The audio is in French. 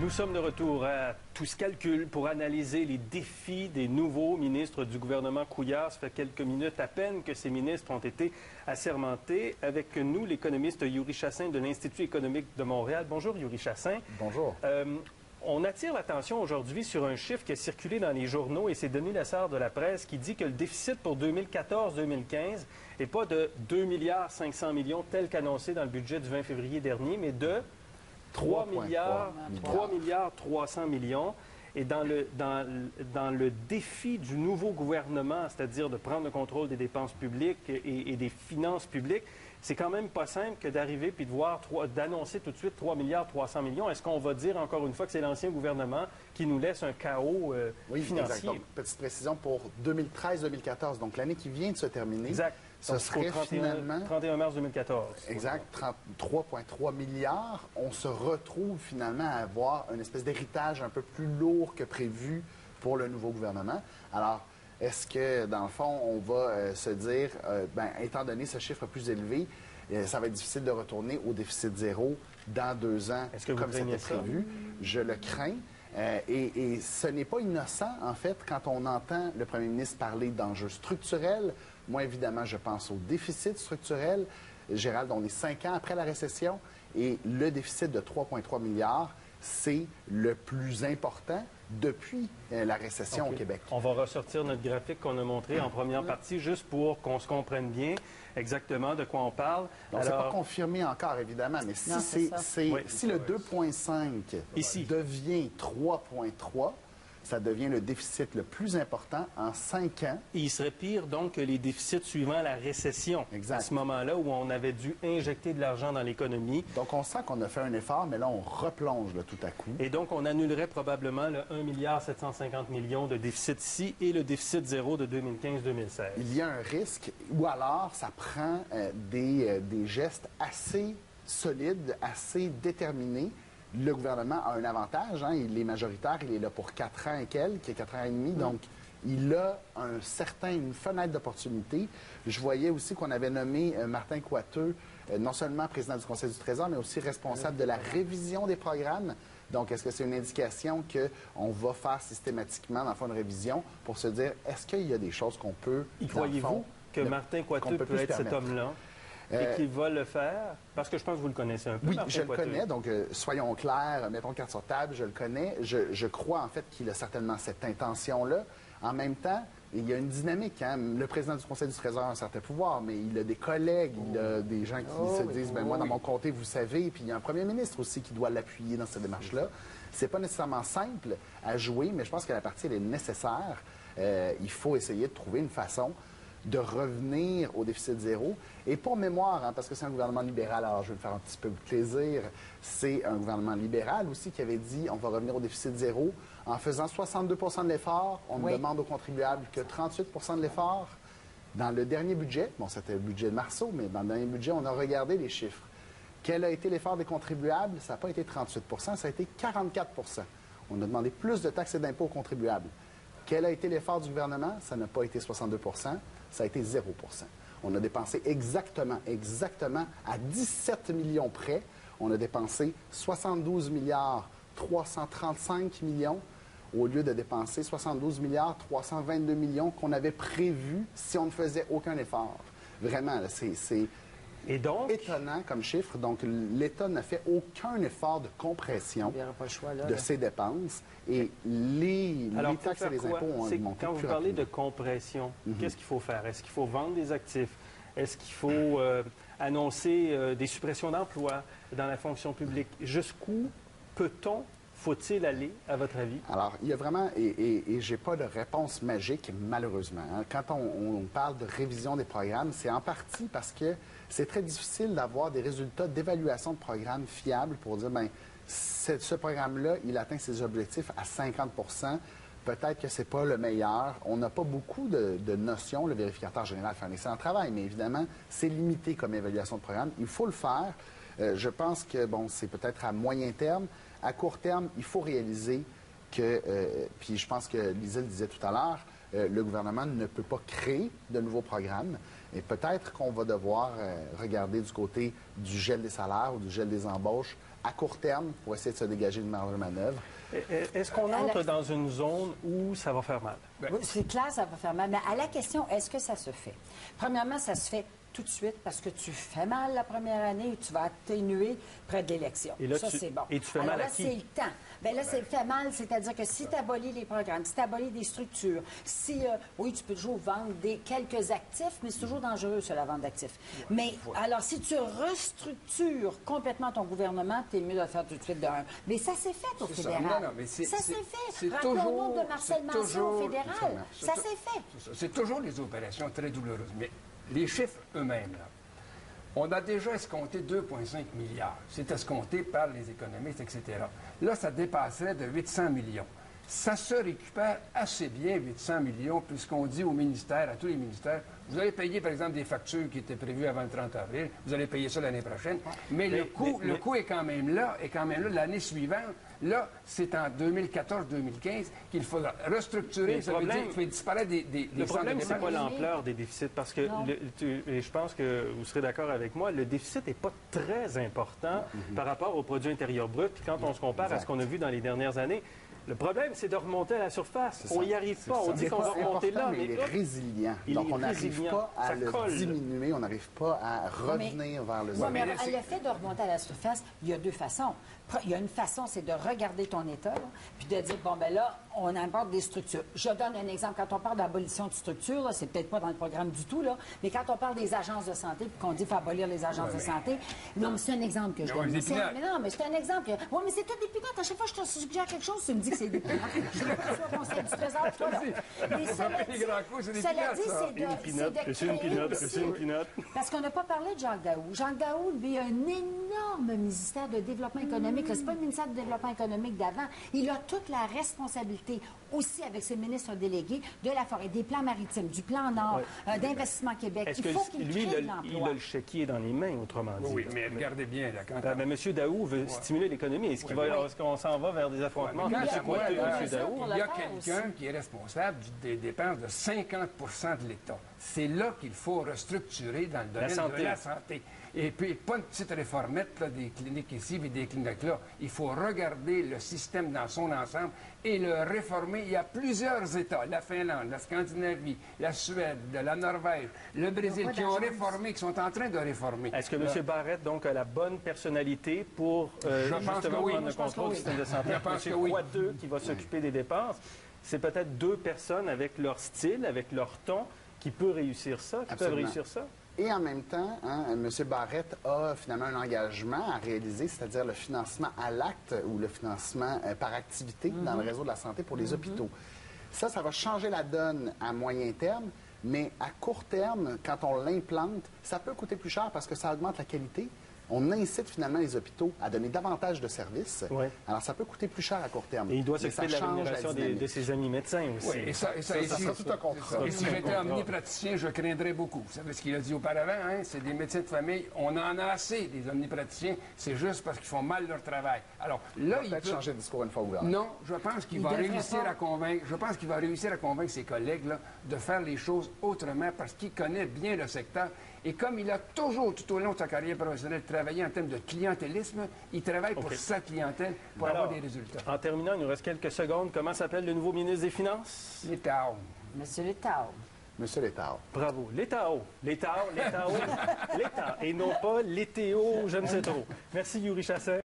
Nous sommes de retour à Tous Calculs pour analyser les défis des nouveaux ministres du gouvernement Couillard. Ça fait quelques minutes à peine que ces ministres ont été assermentés. Avec nous, l'économiste Yuri Chassin de l'Institut économique de Montréal. Bonjour, Yuri Chassin. Bonjour. On attire l'attention aujourd'hui sur un chiffre qui a circulé dans les journaux et c'est Denis Lessard de la presse qui dit que le déficit pour 2014-2015 n'est pas de 2 milliards 500 millions tel qu'annoncé dans le budget du 20 février dernier, mais de 3 milliards 300 millions. Et dans le défi du nouveau gouvernement, c'est-à-dire de prendre le contrôle des dépenses publiques et des finances publiques, c'est quand même pas simple que d'arriver puis d'annoncer tout de suite 3 milliards 300 millions. Est-ce qu'on va dire encore une fois que c'est l'ancien gouvernement qui nous laisse un chaos financier? Exact. Donc, petite précision pour 2013-2014, donc l'année qui vient de se terminer. Exact. Ce serait finalement 31 mars 2014. Exact, 33,3 milliards. On se retrouve finalement à avoir une espèce d'héritage un peu plus lourd que prévu pour le nouveau gouvernement. Alors, est-ce que, dans le fond, on va se dire, étant donné ce chiffre plus élevé, ça va être difficile de retourner au déficit zéro dans 2 ans, comme c'était prévu? Je le crains. Et ce n'est pas innocent, en fait, quand on entend le premier ministre parler d'enjeux structurels. Moi, évidemment, je pense au déficit structurel. Gérald, on est 5 ans après la récession et le déficit de 3,3 milliards, c'est le plus important depuis la récession au Québec. On va ressortir notre graphique qu'on a montré en première partie juste pour qu'on se comprenne bien exactement de quoi on parle. Donc, c'est pas confirmé encore, évidemment, mais si, si le 2,5 devient 3,3, ça devient le déficit le plus important en 5 ans. Et il serait pire, donc, que les déficits suivant la récession. Exact. À ce moment-là où on avait dû injecter de l'argent dans l'économie. Donc, on sent qu'on a fait un effort, mais là, on replonge là, tout à coup. Et donc, on annulerait probablement le 1 milliard 750 millions de déficit ici et le déficit zéro de 2015-2016. Il y a un risque, ou alors ça prend des gestes assez solides, assez déterminés. Le gouvernement a un avantage, hein, il est majoritaire, il est là pour 4 ans et quelques, 4 ans et demi, donc il a une fenêtre d'opportunité. Je voyais aussi qu'on avait nommé Martin Coiteux, non seulement président du Conseil du Trésor, mais aussi responsable de la révision des programmes. Donc, est-ce que c'est une indication qu'on va faire systématiquement, dans le fond, une révision pour se dire, est-ce qu'il y a des choses qu'on peut... Y croyez-vous que Martin Coiteux peut être cet homme-là? Et qu'il va le faire? Parce que je pense que vous le connaissez un peu. Oui, Martin je le Coiteux. connais, donc soyons clairs, mettons carte sur table, je le connais. Je crois en fait qu'il a certainement cette intention-là. En même temps, il y a une dynamique. Hein? Le président du Conseil du Trésor a un certain pouvoir, mais il a des collègues, il a des gens qui se disent, moi, dans mon comté, vous savez, puis il y a un premier ministre aussi qui doit l'appuyer dans cette démarche-là. C'est pas nécessairement simple à jouer, mais je pense que la partie, elle est nécessaire. Il faut essayer de trouver une façon de revenir au déficit zéro. Et pour mémoire, hein, parce que c'est un gouvernement libéral, alors je vais me faire un petit peu plaisir, c'est un gouvernement libéral aussi qui avait dit on va revenir au déficit zéro en faisant 62 de l'effort. On ne demande aux contribuables que 38 de l'effort. Dans le dernier budget, bon, c'était le budget de Marceau, mais dans le dernier budget, on a regardé les chiffres. Quel a été l'effort des contribuables? Ça n'a pas été 38 ça a été 44 On a demandé plus de taxes et d'impôts aux contribuables. Quel a été l'effort du gouvernement? Ça n'a pas été 62 ça a été 0 On a dépensé exactement à 17 millions près. On a dépensé 72 milliards 335 millions au lieu de dépenser 72 milliards 322 millions qu'on avait prévu si on ne faisait aucun effort. Vraiment, c'est étonnant comme chiffre. Donc, l'État n'a fait aucun effort de compression de ses dépenses. Et les taxes et les impôts ont augmenté. Quand vous parlez de compression, qu'est-ce qu'il faut faire? Est-ce qu'il faut vendre des actifs? Est-ce qu'il faut annoncer des suppressions d'emplois dans la fonction publique? Jusqu'où faut-il aller, à votre avis? Alors, il y a vraiment, et je n'ai pas de réponse magique, malheureusement. Hein. Quand on parle de révision des programmes, c'est en partie parce que c'est très difficile d'avoir des résultats d'évaluation de programmes fiables pour dire, ce programme-là, il atteint ses objectifs à 50 peut-être que ce n'est pas le meilleur. On n'a pas beaucoup de notions. Le vérificateur général fait un excellent travail, mais évidemment, c'est limité comme évaluation de programme. Il faut le faire. Je pense que, c'est peut-être à moyen terme. À court terme, il faut réaliser que, puis je pense que Lisa le disait tout à l'heure, le gouvernement ne peut pas créer de nouveaux programmes. Et peut-être qu'on va devoir regarder du côté du gel des salaires ou du gel des embauches à court terme pour essayer de se dégager une marge de manœuvre. Est-ce qu'on entre dans une zone où ça va faire mal? Oui, c'est clair, ça va faire mal. Mais à la question, est-ce que ça se fait? Premièrement, ça se fait tout de suite parce que tu fais mal la première année et tu vas atténuer près de l'élection. Ça, c'est bon. Et tu fais Alors mal à là, qui? c'est le temps. Bien là, c'est fait mal, c'est-à-dire que si tu abolis les programmes, si tu abolis des structures, si, oui, tu peux toujours vendre quelques actifs, mais c'est toujours dangereux, ça, la vente d'actifs. Mais alors, si tu restructures complètement ton gouvernement, tu es mieux de le faire tout de suite de un. Mais ça s'est fait au fédéral. Non, mais ça s'est fait. Toujours Rappelons-nous de Marcel Manson au fédéral. Ça s'est fait. C'est toujours des opérations très douloureuses. Mais les chiffres eux-mêmes, là, on a déjà escompté 2,5 milliards. C'est escompté par les économistes, etc. Là, ça dépasserait de 800 millions. Ça se récupère assez bien, 800 millions, puisqu'on dit au ministère, à tous les ministères, vous allez payer, par exemple, des factures qui étaient prévues avant le 30 avril, vous allez payer ça l'année prochaine, mais le coût est quand même là, l'année suivante. Là, c'est en 2014-2015 qu'il faudra restructurer, ça veut dire qu'il faut disparaître des Le problème, centres c'est de pas dépenses. l'ampleur des déficits, parce que, et je pense que vous serez d'accord avec moi, le déficit n'est pas très important par rapport au produit intérieur brut. Puis quand on se compare à ce qu'on a vu dans les dernières années, le problème, c'est de remonter à la surface. On n'y arrive pas. On dit qu'on va remonter là, mais il est résilient. il Donc, est on n'arrive résilient. pas à Ça le colle. diminuer, on n'arrive pas à revenir vers le Oui, zéro. mais le fait de remonter à la surface, il y a deux façons. Il y a une façon, c'est de regarder ton État, là, puis de dire, bon, ben là, on aborde des structures. Je donne un exemple. Quand on parle d'abolition de structures, là, c'est peut-être pas dans le programme du tout, là, mais quand on parle des agences de santé, puis qu'on dit qu'il faut abolir les agences de santé, non, mais c'est un exemple que je donne. Mais non, mais c'est un exemple. Oui, mais c'est tout des pinottes. À chaque fois que je te suggère quelque chose, tu me dis que c'est des pinottes. Je le reçois au Conseil du Trésor, toi, là. Mais cela dit, c'est de créer aussi. Parce qu'on n'a pas parlé de Jacques Daou. Jacques Daou, lui, a un énorme ministère de développement économique. C'est pas le ministère du développement économique d'avant. Il a toute la responsabilité aussi avec ses ministres délégués de la forêt, des plans maritimes, du plan Nord, d'Investissement Québec. Est-ce Il faut qu'il lui, crée de l'emploi. il a le chéquier dans les mains, autrement dit? Oui, mais regardez bien, là, quand... Mais M. Daou veut stimuler l'économie. Est-ce qu'on s'en va vers des affrontements? Ouais, mais C'est quoi, quand M. Daou? il y a quelqu'un qui est responsable des dépenses de 50 de l'État. C'est là qu'il faut restructurer dans le domaine de la santé. Et puis, pas une petite réformette, là, des cliniques ici et des cliniques là. Il faut regarder le système dans son ensemble et le réformer. Il y a plusieurs États, la Finlande, la Scandinavie, la Suède, la Norvège, le Brésil, qui ont réformé, qui sont en train de réformer. Est-ce que M. Barrette, donc, a la bonne personnalité pour justement prendre le contrôle du système de santé? Je pense que M. oui. Coiteux, qui va s'occuper des dépenses, c'est peut-être deux personnes avec leur style, avec leur ton, qui peuvent réussir ça, Et en même temps, M. Barrette a finalement un engagement à réaliser, c'est-à-dire le financement à l'acte ou le financement par activité dans le réseau de la santé pour les hôpitaux. Ça va changer la donne à moyen terme, mais à court terme, quand on l'implante, ça peut coûter plus cher parce que ça augmente la qualité. On incite finalement les hôpitaux à donner davantage de services. Oui. Alors, ça peut coûter plus cher à court terme. Et il doit s'occuper de la change rémunération dynamique. de ses amis médecins aussi. Oui, et ça sera tout un contrat. Et si j'étais omnipraticien, je craindrais beaucoup. Vous savez ce qu'il a dit auparavant, hein? C'est des médecins de famille. On en a assez, des omnipraticiens. C'est juste parce qu'ils font mal leur travail. Alors, là, Il va peut-être changer de discours une fois ouvert. Non, je pense qu'il va réussir à convaincre. Je pense qu'il va réussir à convaincre ses collègues là, de faire les choses autrement parce qu'il connaît bien le secteur. Et comme il a toujours, tout au long de sa carrière professionnelle, travaillé en termes de clientélisme, il travaille pour sa clientèle pour avoir des résultats. En terminant, il nous reste quelques secondes. Comment s'appelle le nouveau ministre des Finances? L'État. Monsieur Létard. Monsieur Létard. Bravo. L'État. L'État. Et non pas l'étéo, je ne sais trop. Merci, Yuri Chassin.